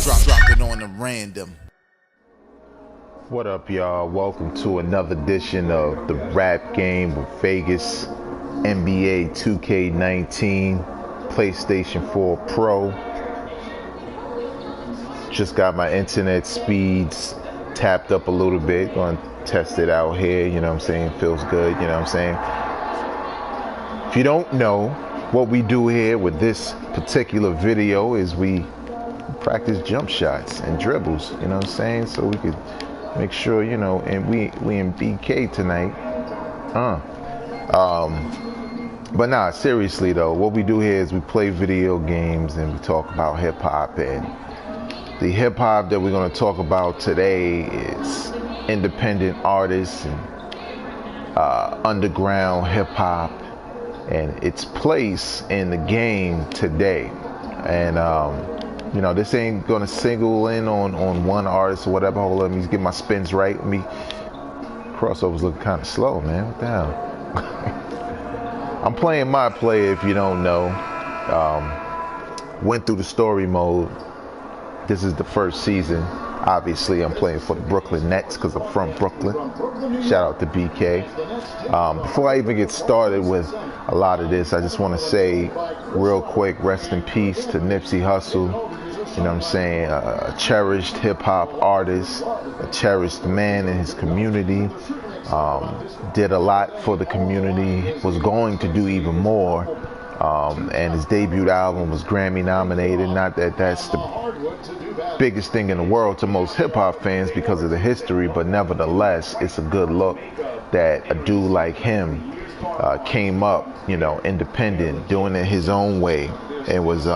Drop it on the random. What up, y'all? Welcome to another edition of the Rap Game with Vegas, NBA 2K19, PlayStation 4 Pro. Just got my internet speeds tapped up a little bit. Gonna test it out here, you know what I'm saying? Feels good, you know what I'm saying? If you don't know, what we do here with this particular video is we practice jump shots and dribbles, you know what I'm saying? So we could make sure, you know, and we in BK tonight. But nah, seriously though, what we do here is we play video games and we talk about hip hop. And the hip hop that we're gonna talk about today is independent artists and underground hip hop and its place in the game today. And you know, this ain't gonna single in on one artist or whatever. Hold on, let me get my spins right. Let me, crossover's looking kind of slow, man. What the hell? I'm playing my play, if you don't know. Went through the story mode. This is the first season. Obviously, I'm playing for the Brooklyn Nets because I'm from Brooklyn. Shout out to BK. Before I even get started with a lot of this, I just want to say real quick, rest in peace to Nipsey Hussle. You know what I'm saying? A cherished hip-hop artist, a cherished man in his community. Did a lot for the community, was going to do even more. And his debut album was Grammy nominated. Not that that's the biggest thing in the world to most hip-hop fans because of the history, but nevertheless, it's a good look that a dude like him came up, you know, independent, doing it his own way, and was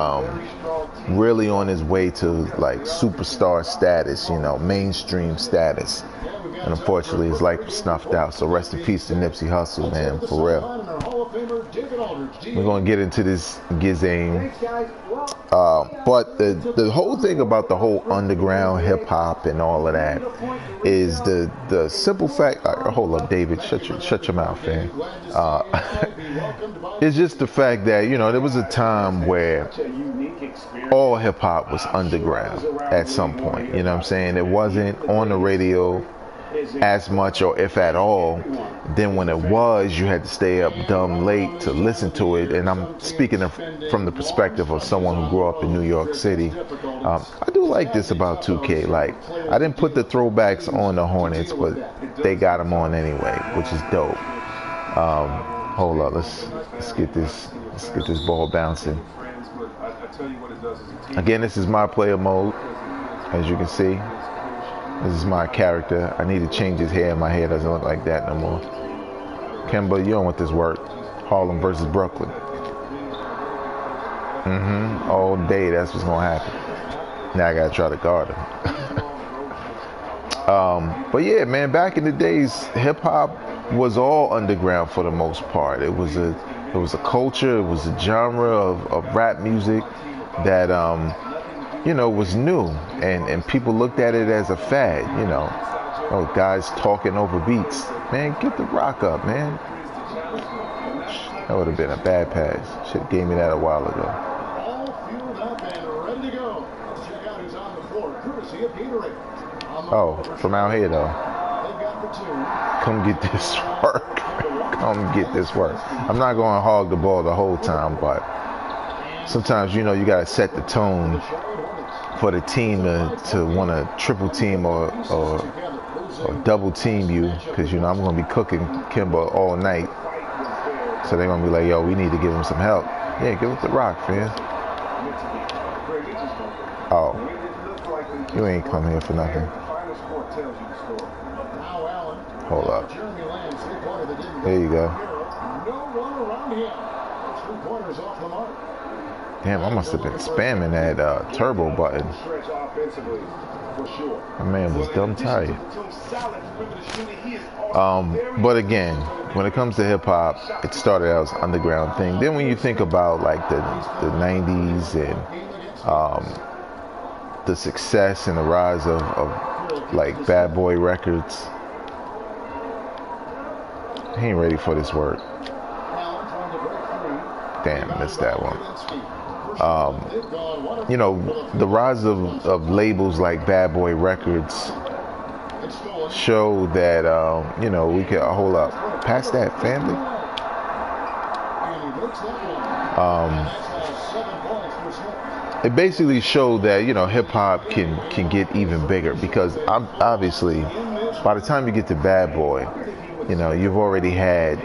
really on his way to like superstar status, you know, mainstream status. And unfortunately, his life was snuffed out. So rest in peace to Nipsey Hussle, man, for real. We're gonna get into this Gizane. But the whole thing about the whole underground hip hop and all of that is the simple fact. Hold up, David, shut your mouth, man. It's just the fact that, you know, there was a time where all hip hop was underground at some point. You know what I'm saying? It wasn't on the radio as much, or if at all. Then when it was, you had to stay up dumb late to listen to it. And I'm speaking from the perspective of someone who grew up in New York City. I do like this about 2K. Like, I didn't put the throwbacks on the Hornets, but they got them on anyway, which is dope. Hold up, let's get this ball bouncing. Again, this is my player mode, as you can see. This is my character. I need to change his hair. My hair doesn't look like that no more. Kemba, you don't want this work. Harlem versus Brooklyn. All day, that's what's gonna happen. Now I gotta try to guard him. But yeah, man, back in the days, hip hop was all underground for the most part. It was a culture. It was a genre of rap music that you know, was new, and people looked at it as a fad, you know. Oh, guys talking over beats. Man, get the rock up, man. That would have been a bad pass. Shit gave me that a while ago. Oh, from out here though. Come get this work. Come get this work. I'm not going to hog the ball the whole time, but sometimes, you know, you got to set the tone for the team to want to triple team or double team you, because, you know, I'm going to be cooking Kimba all night. So they're going to be like, yo, we need to give him some help. Yeah, give us the rock, man. Oh, you ain't come here for nothing. Hold up. There you go. Damn, I must have been spamming that turbo button. My man was dumb tired. But again, when it comes to hip hop, it started out as an underground thing. Then when you think about like the 90s and the success and the rise of like Bad Boy Records, he ain't ready for this work. Damn, missed that one. You know, the rise of labels like Bad Boy Records show that, you know, we can hold up. Past that, family. It basically showed that, you know, hip hop can get even bigger, because obviously by the time you get to Bad Boy, you know, you've already had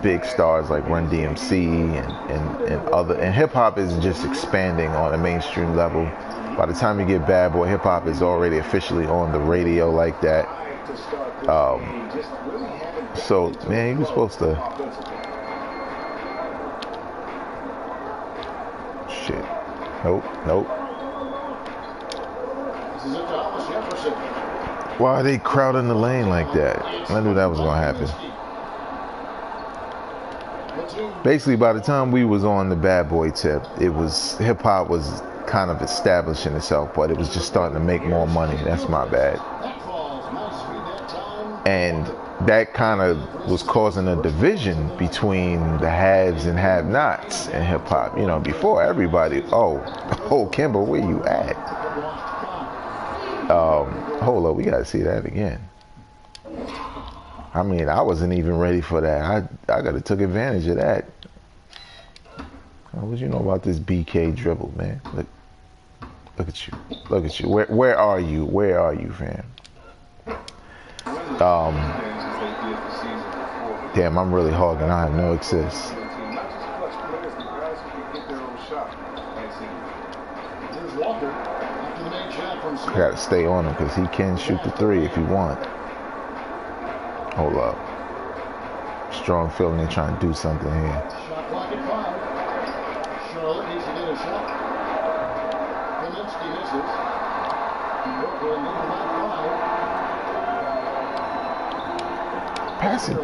big stars like Run DMC and hip hop is just expanding on a mainstream level. By the time you get Bad Boy, hip hop is already officially on the radio like that. So man, you were supposed to. Shit. Nope. Why are they crowding the lane like that? I knew that was gonna happen. Basically, by the time we was on the Bad Boy tip, it was hip hop was kind of establishing itself, but it was just starting to make more money. That's my bad. And that kind of was causing a division between the haves and have-nots in hip hop. You know, before everybody, oh, Kimber, where you at? Hold up, we gotta see that again. I mean, I wasn't even ready for that. I gotta took advantage of that. What you know about this BK dribble, man? Look at you. Where are you, fam? Damn, I'm really hogging. I have no access. I gotta stay on him because he can shoot the three if he want. Hold up. Strong feeling they're trying to do something here. Passing.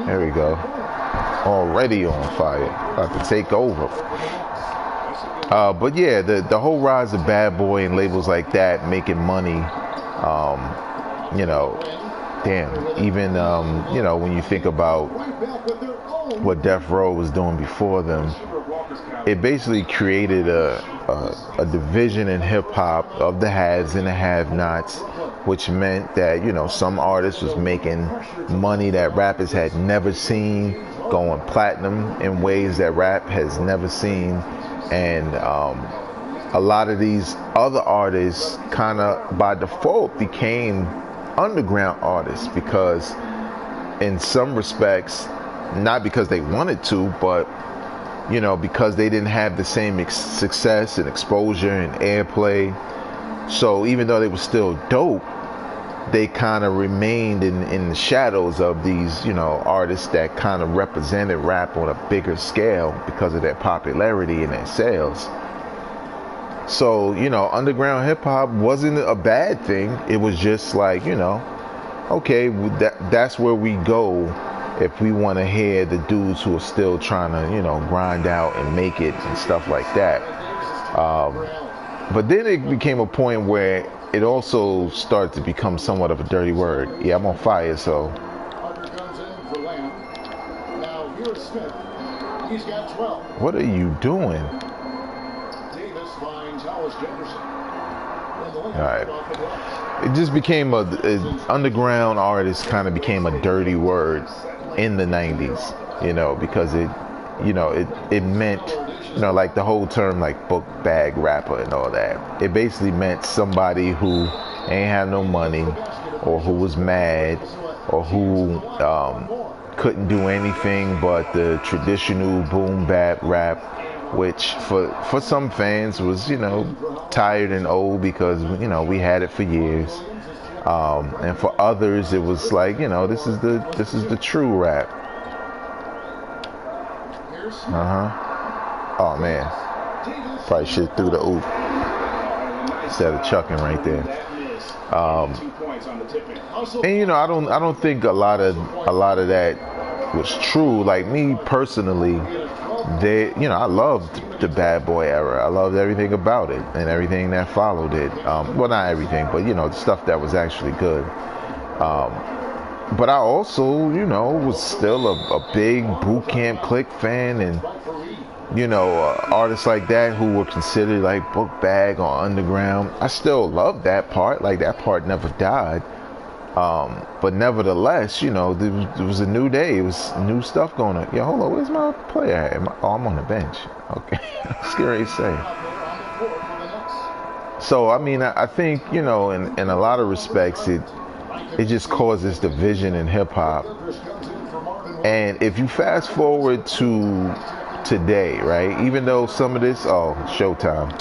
There we go. Already on fire. About to take over. But yeah, the whole rise of Bad Boy and labels like that making money, you know, damn, even, you know, when you think about what Death Row was doing before them, it basically created a division in hip hop of the haves and the have-nots, which meant that, you know, some artists was making money that rappers had never seen, going platinum in ways that rap has never seen. And a lot of these other artists kind of by default became underground artists, because in some respects, not because they wanted to, but you know, because they didn't have the same success and exposure and airplay. So even though they were still dope, they kind of remained in the shadows of these, you know, artists that kind of represented rap on a bigger scale because of their popularity and their sales. So, you know, underground hip hop wasn't a bad thing. It was just like, you know, okay, that's where we go if we want to hear the dudes who are still trying to, you know, grind out and make it and stuff like that. But then it became a point where it also started to become somewhat of a dirty word. Yeah, I'm on fire, so. What are you doing? Alright. It just became a underground artist kind of became a dirty word in the 90s, you know, because it, you know, it meant, you know, like the whole term like book bag rapper and all that. It basically meant somebody who ain't have no money, or who was mad, or who couldn't do anything but the traditional boom bap rap, which for some fans was, you know, tired and old because, you know, we had it for years. And for others it was like, you know, this is the true rap. Oh man, probably shit through the oop instead of chucking right there. And you know, I don't think a lot of that was true. Like me personally, you know, I loved the Bad Boy era. I loved everything about it and everything that followed it. Well, not everything, but you know, the stuff that was actually good. But I also, you know, was still a big Boot Camp Click fan, and artists like that who were considered like book bag or underground. I still love that part. Like that part never died. But nevertheless, there was a new day. It was new stuff going on. Yeah, hold on. Where's my player at? I'm on the bench. Okay. Scary to say. So, I mean, I think, in a lot of respects, it just causes division in hip hop. And if you fast forward to today, right, even though some of this, Showtime,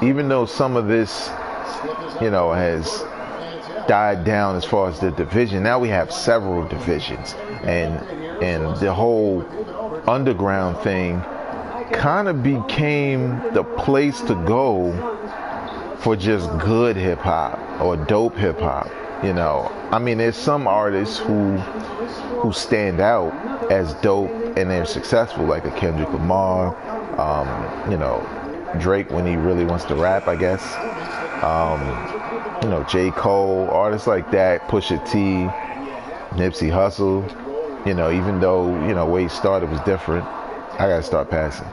even though some of this, has died down as far as the division, now we have several divisions. And the whole underground thing kind of became the place to go for just good hip hop or dope hip hop. I mean, there's some artists who stand out as dope and they're successful, like a Kendrick Lamar, Drake when he really wants to rap, I guess. J. Cole, artists like that, Pusha T, Nipsey Hussle. Even though where he started was different. I gotta start passing.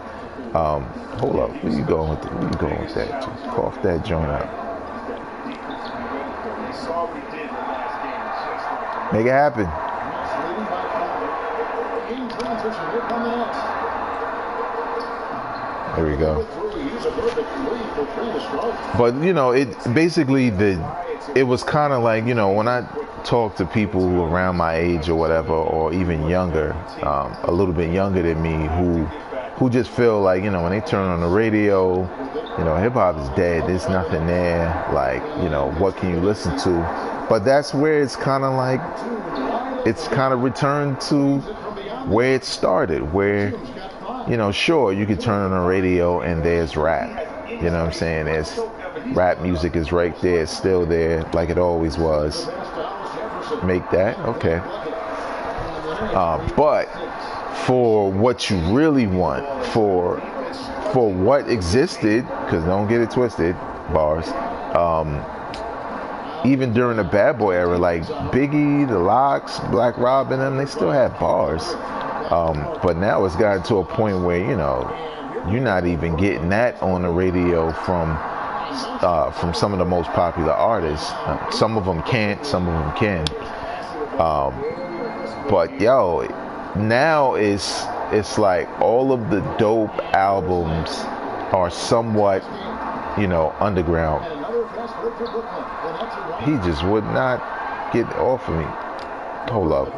Hold up, where you going with that? Just cough that joint up. Make it happen. There we go. But it basically it was kind of like, when I talk to people who are around my age or whatever, or even younger, a little bit younger than me, who just feel like, when they turn on the radio, hip hop is dead. There's nothing there. Like, what can you listen to? But that's where it's kind of like, it's kind of returned to where it started, where, sure, you could turn on the radio and there's rap. You know what I'm saying? There's rap music is right there, it's still there, like it always was. Make that, okay. But for what you really want, for what existed, because don't get it twisted, bars. Even during the Bad Boy era, like Biggie, the Lox, Black Rob, and them, they still had bars. But now it's gotten to a point where, you're not even getting that on the radio from some of the most popular artists. Some of them can't, some of them can. But now it's like all of the dope albums are somewhat, underground. He just would not get off of me. Hold up.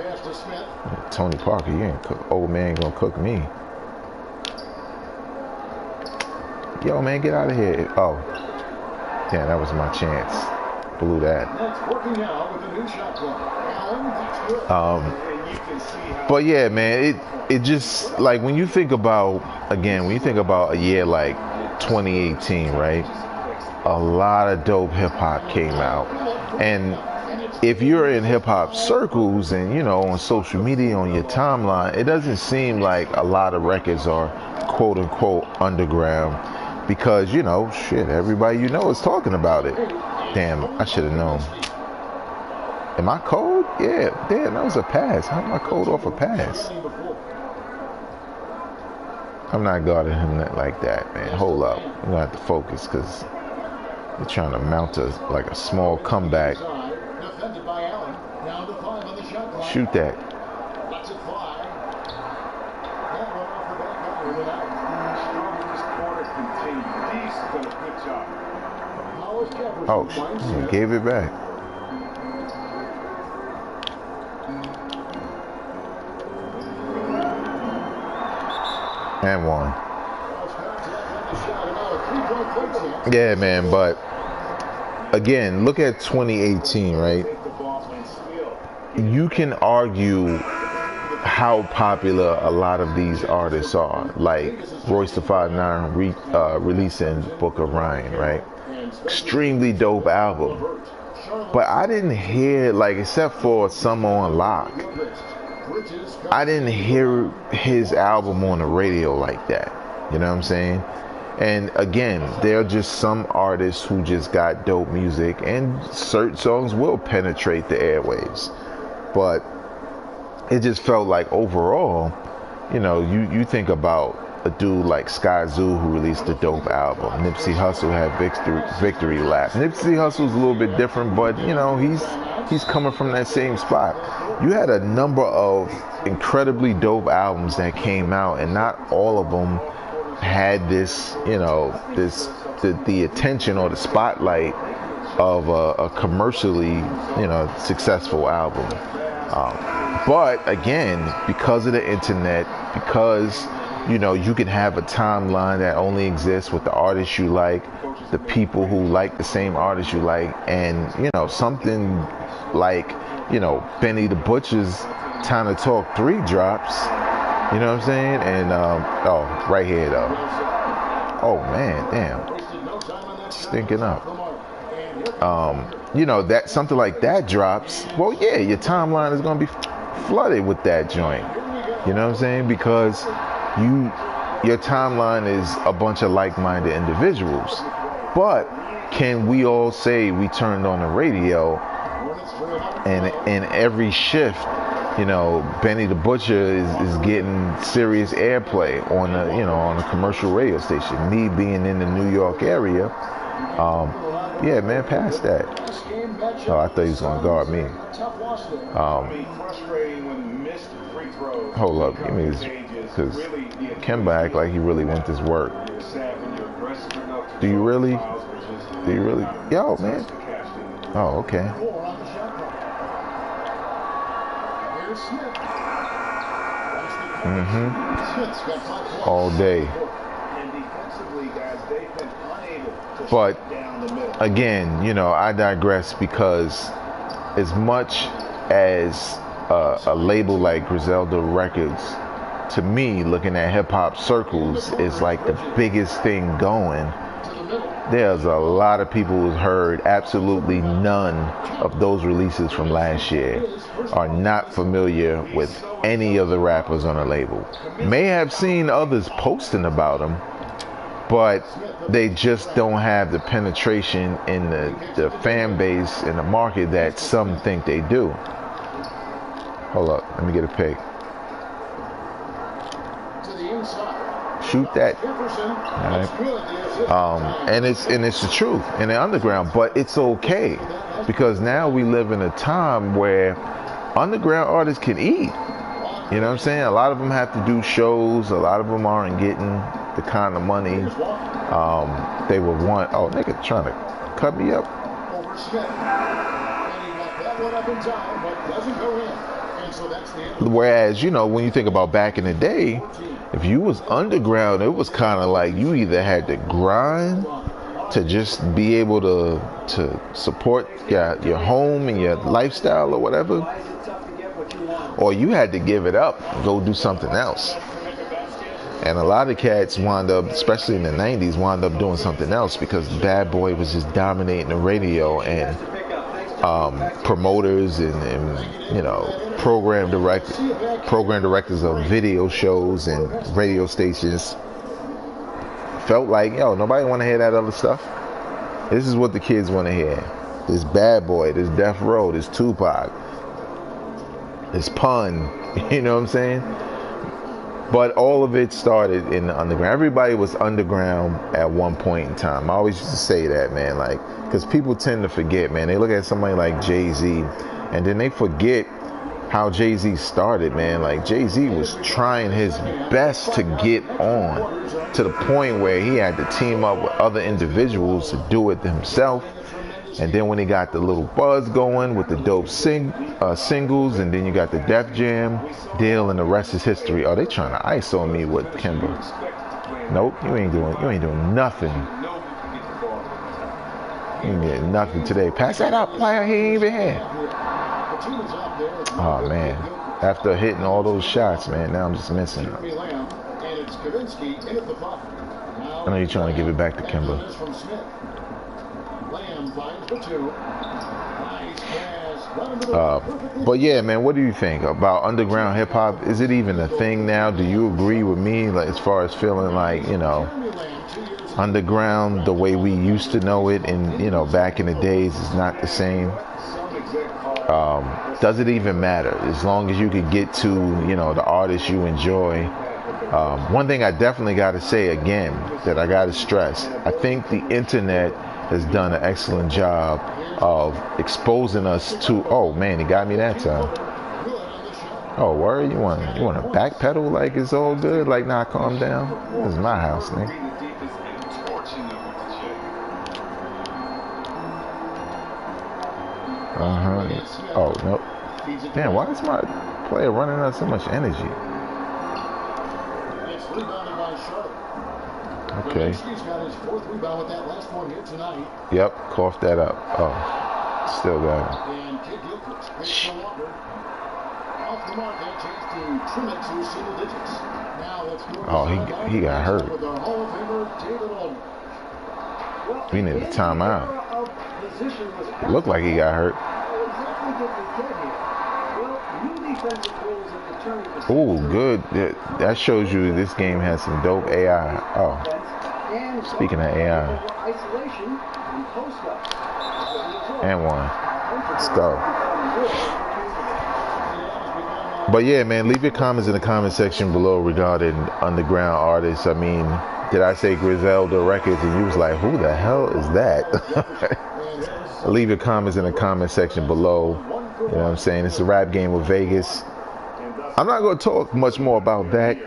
Tony Parker, you ain't cook. Old man gonna cook me. Yo, man, get out of here. Oh. Damn, that was my chance. Blew that. But yeah, man, it just, like, when you think about a year like 2018, right? A lot of dope hip hop came out. And if you're in hip hop circles and, on social media, on your timeline, it doesn't seem like a lot of records are quote unquote underground, because, shit, everybody is talking about it. Damn, I should have known. Am I cold? Yeah, damn, that was a pass. How am I cold off a pass? I'm not guarding him like that, man. Hold up. I'm going to have to focus because we're trying to mount a small comeback. Shoot that. Oh, he gave it back. And one. Yeah, man, but again, look at 2018, right? You can argue how popular a lot of these artists are, like Royce da 5'9" releasing Book of Ryan, right? Extremely dope album. But I didn't hear, like, except for Summer on Lock, I didn't hear his album on the radio like that. You know what I'm saying? And again, there are just some artists who just got dope music, and certain songs will penetrate the airwaves. But it just felt like overall, you know, you think about a dude like Sky Zoo who released a dope album. Nipsey Hussle had Victory Lap. Nipsey Hussle's a little bit different, but you know, he's coming from that same spot. You had a number of incredibly dope albums that came out, and not all of them had this, you know, the attention or the spotlight of a commercially, you know, successful album. But again, because of the internet, because, you know, you can have a timeline that only exists with the artists you like, the people who like the same artists you like, and, you know, something like, you know, Benny the Butcher's Time to Talk 3 drops, you know what I'm saying? And, oh, right here though. Oh man, damn. Stinking up. You know, that something like that drops, well, yeah, your timeline is going to be flooded with that joint. You know what I'm saying? Because your timeline is a bunch of like-minded individuals. But can we all say we turned on the radio and in every shift, you know, Benny the Butcher is getting serious airplay on a, you know, on a commercial radio station. Me being in the New York area, yeah, man, pass that. Oh, I thought he was gonna guard me. Hold up, give me this, because Kemba act like he really wants this work. Do you really? Do you really? Yo, man. Oh, okay. All day. But again, you know, I digress, because as much as a label like Griselda Records, to me, looking at hip hop circles, is like the biggest thing going, there's a lot of people who've heard absolutely none of those releases from last year, are not familiar with any of the rappers on the label. May have seen others posting about them, but they just don't have the penetration in the fan base in the market that some think they do. Hold up, let me get a pic. Shoot that. All right. And it's the truth in the underground, but it's okay, because now we live in a time where underground artists can eat. You know what I'm saying? A lot of them have to do shows. A lot of them aren't getting the kind of money they would want. Oh, nigga trying to cut me up. Whereas, you know, when you think about back in the day, if you was underground, it was kind of like you either had to grind to just be able to support your home and your lifestyle or whatever, or you had to give it up and go do something else. And a lot of cats wound up, especially in the 90s, wound up doing something else, because Bad Boy was just dominating the radio, and promoters and you know, program directors of video shows and radio stations felt like, yo, nobody want to hear that other stuff. This is what the kids want to hear. This Bad Boy, this Death Row, this Tupac, this Pun, you know what I'm saying? But all of it started in the underground. Everybody was underground at one point in time. I always used to say that, man, like, because people tend to forget, man. They look at somebody like Jay-Z, and then they forget how Jay-Z started, man. Like, Jay-Z was trying his best to get on, to the point where he had to team up with other individuals to do it himself. And then when he got the little buzz going with the dope singles, and then you got the Def Jam deal, and the rest is history. Oh, they trying to ice on me with Kimber. Nope, you ain't doing nothing. You ain't getting nothing today. Pass that up, player. He ain't even here. Oh man, after hitting all those shots, man, now I'm just missing. I know you're trying to give it back to Kimber. But yeah, man, what do you think about underground hip hop? Is it even a thing now? Do you agree with me, like, as far as feeling like, you know, underground, the way we used to know it, and, you know, back in the days, is not the same? Does it even matter? As long as you could get to, you know, the artists you enjoy. One thing I definitely got to say again that I got to stress, I think the internet has done an excellent job of exposing us to, oh man, he got me that time. Oh, word? You want to backpedal like it's all good? Like, nah, calm down. This is my house, nigga. Oh, nope. Damn, why is my player running out so much energy? Okay. Yep, cough that up. Oh, still got it. Oh, he got hurt. We need a timeout. It looked like he got hurt. Ooh, good. That shows you this game has some dope AI. Oh, speaking of AI. And one. Let's go. But yeah, man, leave your comments in the comment section below regarding underground artists. I mean, did I say Griselda Records and you was like, who the hell is that? Leave your comments in the comment section below. You know what I'm saying? It's a rap game with Vegas. I'm not going to talk much more about that.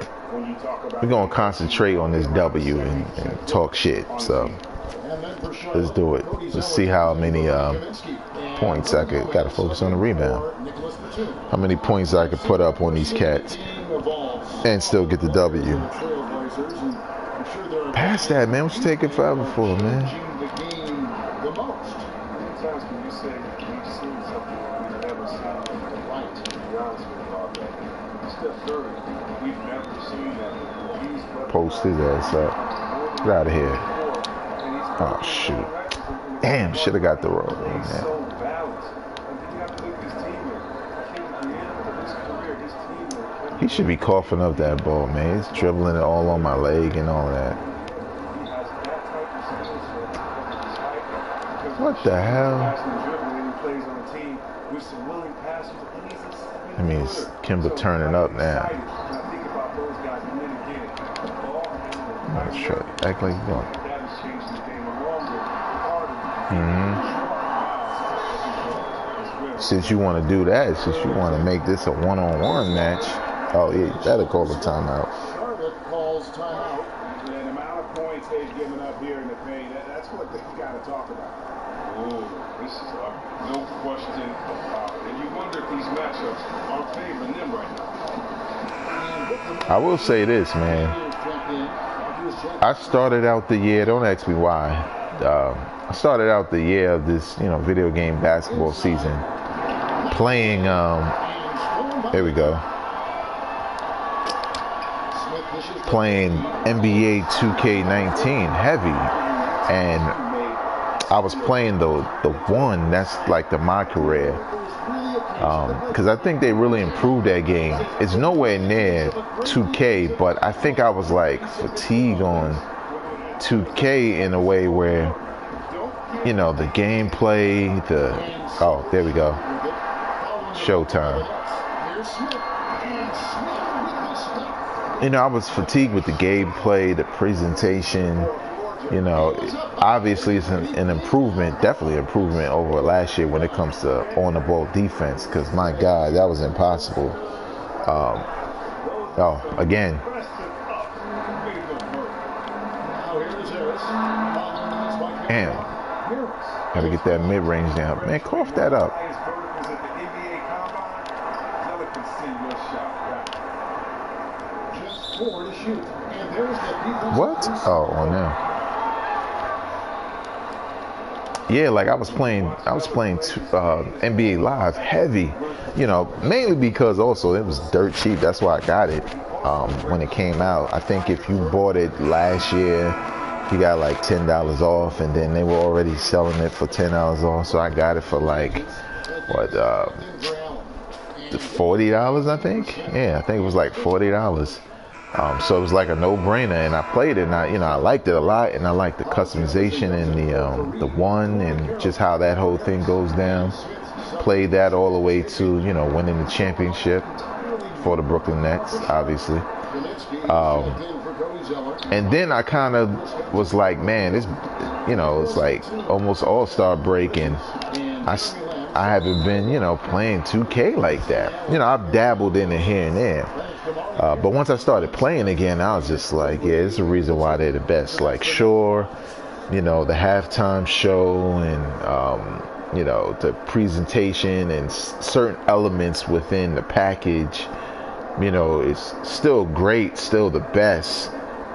We're going to concentrate on this W and talk shit. So let's do it. Let's see how many points I could. Got to focus on the rebound. How many points I could put up on these cats and still get the W. Pass that, man. What you taking forever for, man? Post his ass up. Get out of here. Oh, shoot. Damn, should have got the roll, man. He should be coughing up that ball, man. He's dribbling it all on my leg and all that. What the hell? I mean, it's Kimber turning up now. Sure. Act like you're going. Since you want to do that, since you want to make this a one-on-one match, oh yeah, you better call the timeout. Charlotte calls timeout. The amount of points they've given up here in the paint, that's what they've got to talk about. Oh, this is no question about it. And you wonder if these matchups are favoring them right now. I will say this, man. I started out the year, don't ask me why. I started out the year of this, you know, video game basketball season playing, there we go, playing NBA 2K19 heavy, and I was playing the one that's like the my career, because I think they really improved that game. It's nowhere near 2K, but I think I was like fatigued on 2K in a way where, you know, the gameplay, oh, there we go, showtime. You know, I was fatigued with the gameplay, the presentation. You know, obviously it's an improvement, definitely improvement over last year when it comes to on-the-ball defense, because my God, that was impossible. Oh, again. Damn. Gotta get that mid-range down. Man, cough that up. What? Oh, on now. Yeah, like I was playing NBA Live heavy, you know, mainly because also it was dirt cheap. That's why I got it when it came out. I think if you bought it last year, you got like $10 off, and then they were already selling it for $10 off. So I got it for like what, $40, I think. Yeah, I think it was like $40. So it was like a no-brainer, and I played it, and I liked it a lot, and I liked the customization and the one and just how that whole thing goes down. Played that all the way to winning the championship for the Brooklyn Nets, obviously. And then I kind of was like, man, it's like almost All-Star break, and I haven't been, playing 2K like that. I've dabbled in it here and there. But once I started playing again, I was just like, yeah, there's a reason why they're the best. Like, sure, the halftime show and, the presentation and certain elements within the package, it's still great, still the best.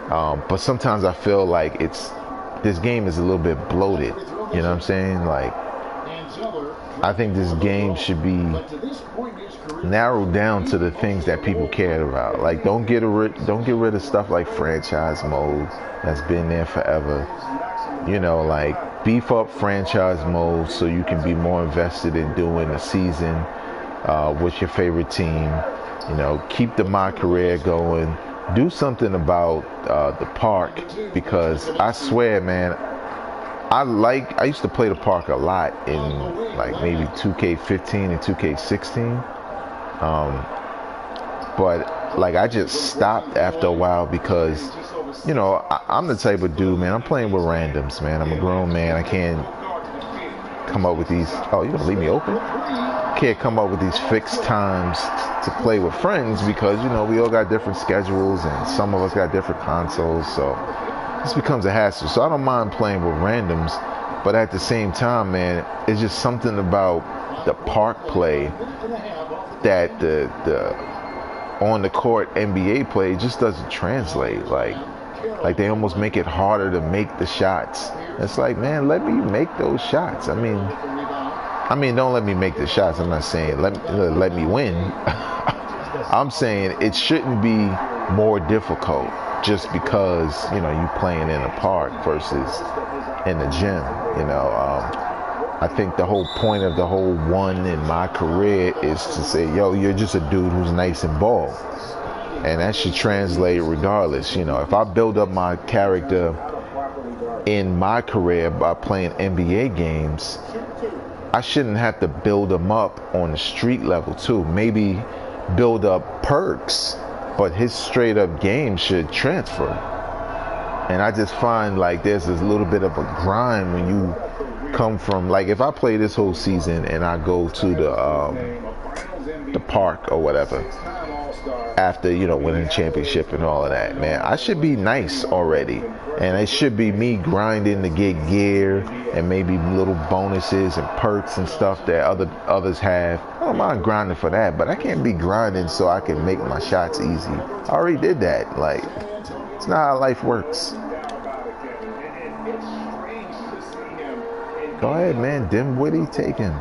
But sometimes I feel like this game is a little bit bloated. You know what I'm saying? Like, I think this game should be narrowed down to the things that people care about. Like, don't get rid of stuff like franchise mode that's been there forever. Like, beef up franchise mode so you can be more invested in doing a season with your favorite team. Keep the My Career going. Do something about the park, because I swear, man, I used to play the park a lot in like maybe 2K15 and 2K16. But like I just stopped after a while because, I'm the type of dude, man, I'm playing with randoms, man. I'm a grown man. I can't come up with these, oh, you gonna leave me open? Can't come up with these fixed times to play with friends because, we all got different schedules and some of us got different consoles. So this becomes a hassle. So I don't mind playing with randoms, but at the same time, man, it's just something about the park play that the on the court NBA play just doesn't translate. Like they almost make it harder to make the shots. It's like, man, let me make those shots. I mean, don't let me make the shots. I'm not saying let me win. I'm saying it shouldn't be more difficult just because you playing in a park versus in the gym. I think the whole point of the whole one in My Career is to say, yo, you're just a dude who's nice and bald, and that should translate regardless. If I build up my character in My Career by playing NBA games, I shouldn't have to build them up on the street level too. Maybe build up perks, but his straight up game should transfer. And I just find like there's this little bit of a grind when you come from, like, if I play this whole season and I go to the park or whatever after winning the championship and all of that, man, I should be nice already, and it should be me grinding to get gear and maybe little bonuses and perks and stuff that others have. I don't mind grinding for that, but I can't be grinding so I can make my shots easy. I already did that. Like, it's not how life works. Go ahead, man. Dimwitty, take him.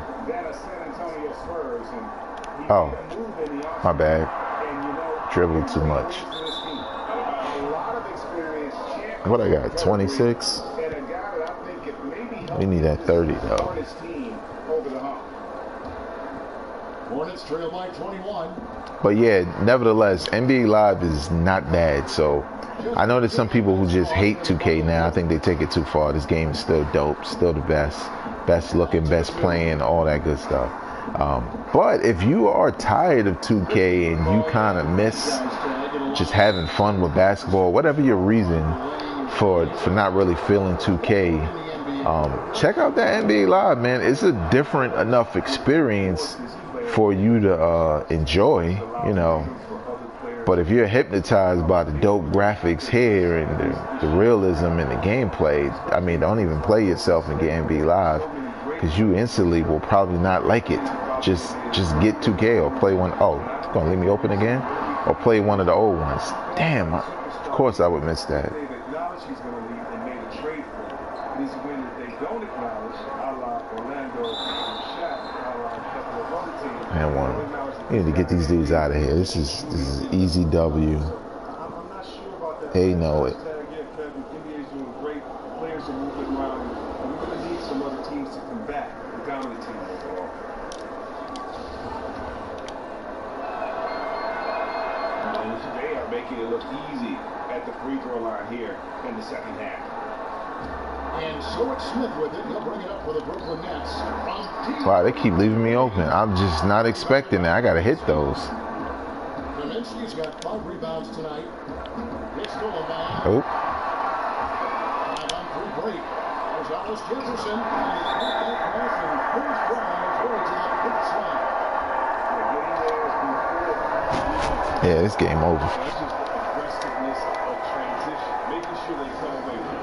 Oh, my bad. Dribbling too much. What I got? 26? We need that 30 though. But yeah, nevertheless, NBA Live is not bad. So I know there's some people who just hate 2K now. I think they take it too far. This game is still dope, still the best looking, best playing, all that good stuff. But if you are tired of 2K and you kind of miss just having fun with basketball, whatever your reason for not really feeling 2K, check out that NBA Live, man. It's a different enough experience for you to enjoy, But if you're hypnotized by the dope graphics here and the realism and the gameplay, I mean, don't even play yourself in NBA Live, because you instantly will probably not like it. Just get 2K or play one. Oh, it's gonna leave me open again? Or play one of the old ones. Damn, of course I would miss that. And one. We need to get these dudes out of here. This is easy W. They know it. And they are making it look easy at the free throw line here in the second half. And so it's Smith with it. He'll bring it up for the Brooklyn Nets. Wow, they keep leaving me open. I'm just not expecting that. I got to hit those. Kaminsky's got 5 rebounds tonight. It's still a man. Oh. And on free break. There's Alice Jefferson. And he's got that pass and first Brown is right to that quick slam. Yeah, it's game over. That's just the aggressiveness of transition, making sure they come away with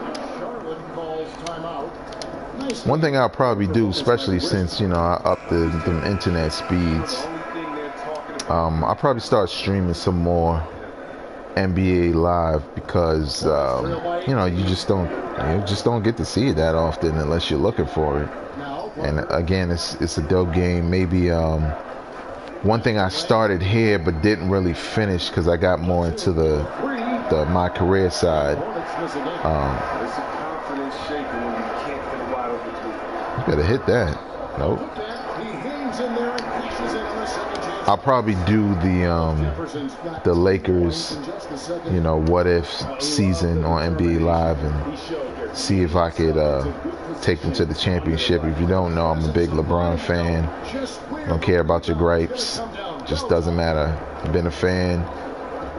it. Charlotte calls timeout. Nice. One thing I'll probably do, especially since, you know, I upped the internet speeds, I'll probably start streaming some more NBA Live because, you know, you just don't get to see it that often unless you're looking for it. And again, it's a dope game. Maybe one thing I started here but didn't really finish because I got more into the my career side. You better hit that. Nope. I'll probably do the Lakers, you know, what if season on NBA Live and see if I could take them to the championship. If you don't know, I'm a big LeBron fan. Don't care about your gripes. Just doesn't matter. I've been a fan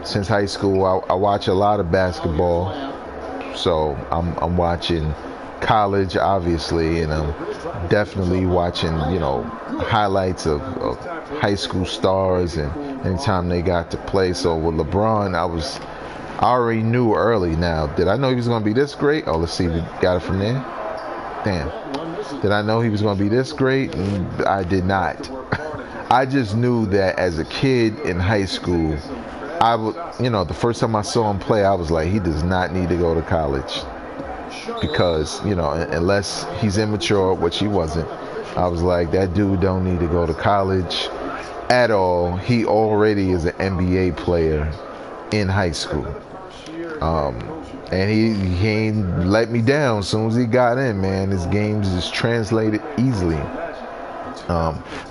since high school. I watch a lot of basketball, so I'm watching college, obviously, and I'm definitely watching, you know, highlights of high school stars and anytime they got to play. So with LeBron, I already knew early. Now, did I know he was going to be this great? Oh, let's see, we got it from there. Damn. Did I know he was going to be this great? I did not. I just knew that as a kid in high school, I would, you know, the first time I saw him play, I was like, he does not need to go to college. Because, you know, unless he's immature, which he wasn't, I was like, that dude don't need to go to college at all. He already is an NBA player in high school. And he ain't let me down as soon as he got in, man. His games just translated easily.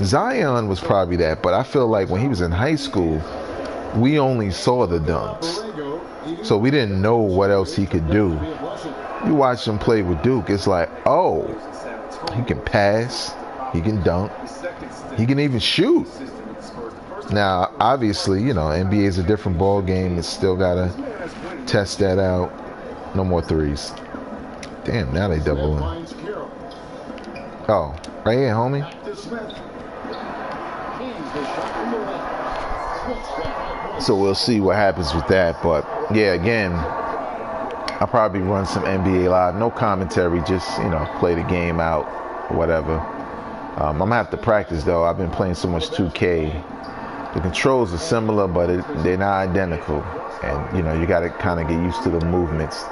Zion was probably that, but I feel like when he was in high school, we only saw the dunks. So we didn't know what else he could do. You watch him play with Duke, it's like, oh, he can pass, he can dunk, he can even shoot. Now, obviously, you know, NBA is a different ball game. It's still got to test that out. No more threes. Damn, now they double in. Oh, right here, homie. So we'll see what happens with that. But, yeah, again, I'll probably run some NBA Live. No commentary, just, you know, play the game out, whatever. I'm going to have to practice, though. I've been playing so much 2K. The controls are similar, but they're not identical. And, you know, you got to kind of get used to the movements.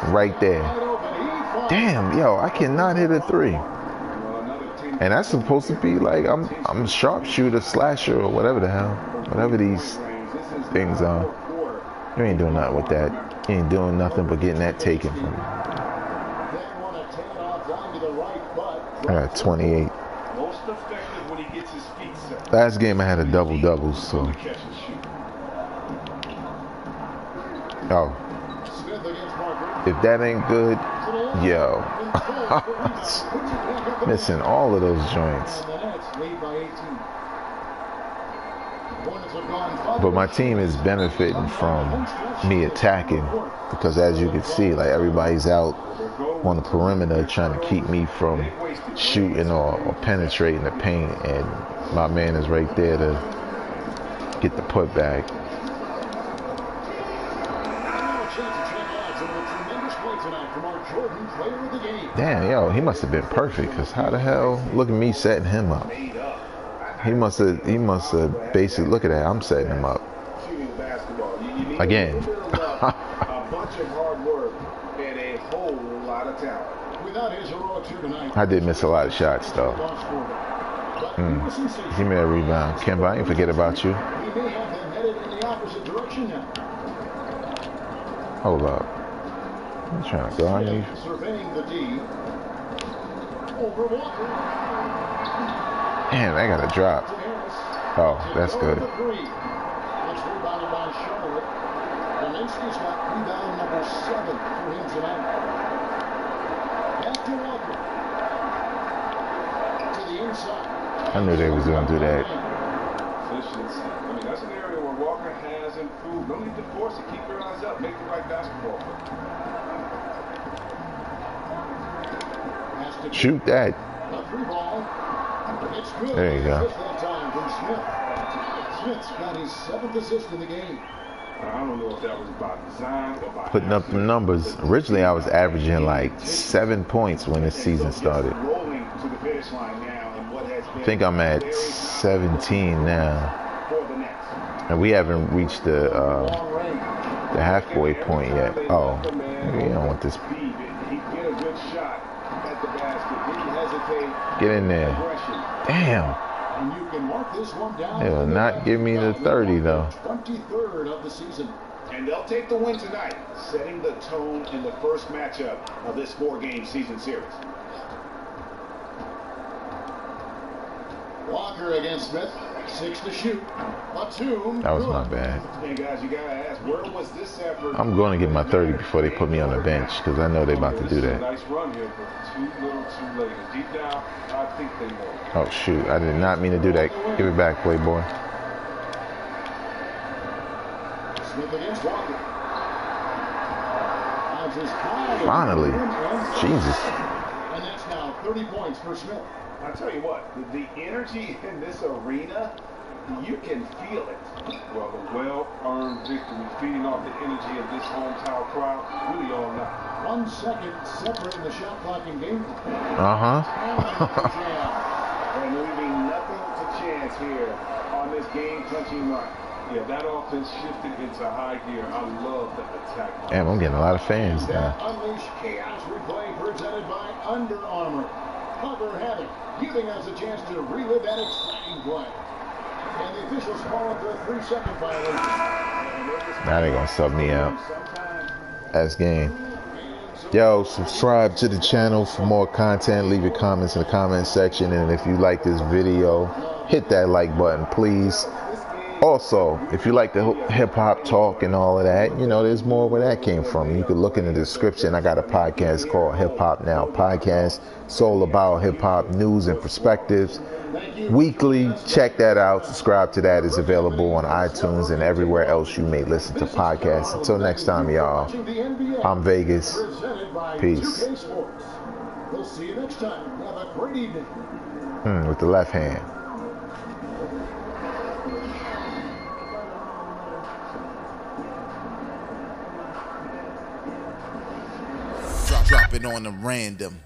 Right there. Damn, yo, I cannot hit a three. And that's supposed to be like, I'm a sharpshooter, slasher, or whatever the hell. Whatever these things are. You ain't doing nothing with that. You ain't doing nothing but getting that taken from you. I got 28. Last game I had a double-double, so. Oh. If that ain't good, yo. Missing all of those joints. But my team is benefiting from me attacking because, as you can see, like, everybody's out on the perimeter trying to keep me from shooting or penetrating the paint, and my man is right there to get the putback. Damn, yo, he must have been perfect, because how the hell, look at me setting him up. He must have basically, look at that, I'm setting him up. Again. I did miss a lot of shots, though. Give me that rebound. Kemba, I ain't forget about you. Hold up. I'm trying to go on you. Man, I got a drop. Oh, that's good. It's rebounded by Charlotte. Kaminsky's got rebound number 7 for him tonight. Back to Walker. To the inside. I knew they was going to do that. Efficiency. I mean, that's an area where Walker has improved. Don't need to force it. Keep your eyes up. Make the right basketball play. Shoot that. A free ball. It's good. There you go. That time from Smith. Smith's got his 7th assist in the game. I don't know if that was by design or by Putting up the numbers. Originally, I was averaging like 7 points when this season started. Rolling to the finish line now, and what has been I think I'm at 17 now. for the Nets. And we haven't reached the halfway point yet. Oh, maybe I don't want this. He get a good shot at the basket. Didn't hesitate. Get in there. Damn. And you can mark this one down. They will not give me the 30 though. 23rd of the season. And they'll take the win tonight, setting the tone in the first matchup of this 4-game season series. Walker against Smith. 6 to shoot. Batum. That was not bad. And guys, you gotta ask, where was this effort? I'm going to get my 30 before they put me on the bench because I know they're about to do that. Nice run here, but too little, too late. And deep down, I think they know. Oh shoot! I did not mean to do that. Give it back, Playboy. Smith against Walker. Finally, Jesus. And that's now 30 points for Smith. I tell you what, the energy in this arena, you can feel it. Well, the well-earned victory, feeding off the energy of this hometown crowd, really all night. 1 second separating the shot clock in game. And leaving nothing to chance here on this game-clinching run. Yeah, that offense shifted into high gear. I love the attack. Damn, I'm getting a lot of fans now. Unleash Chaos replay presented by Under Armour. Cover Havoc, giving us a chance to relive that exciting play. And the officials call it the 3-second violation. Now they're gonna sub me out. That's game. Yo, subscribe to the channel for more content. Leave your comments in the comment section. And if you like this video, hit that like button, please. Also, if you like the hip-hop talk and all of that, you know, there's more where that came from. You can look in the description. I got a podcast called Hip Hop Now Podcast. It's all about hip-hop news and perspectives. Weekly, check that out. Subscribe to that. It's available on iTunes and everywhere else you may listen to podcasts. Until next time, y'all, I'm Vegas. Peace. We'll see you next time. Have a great evening. With the left hand. Drop it on the random.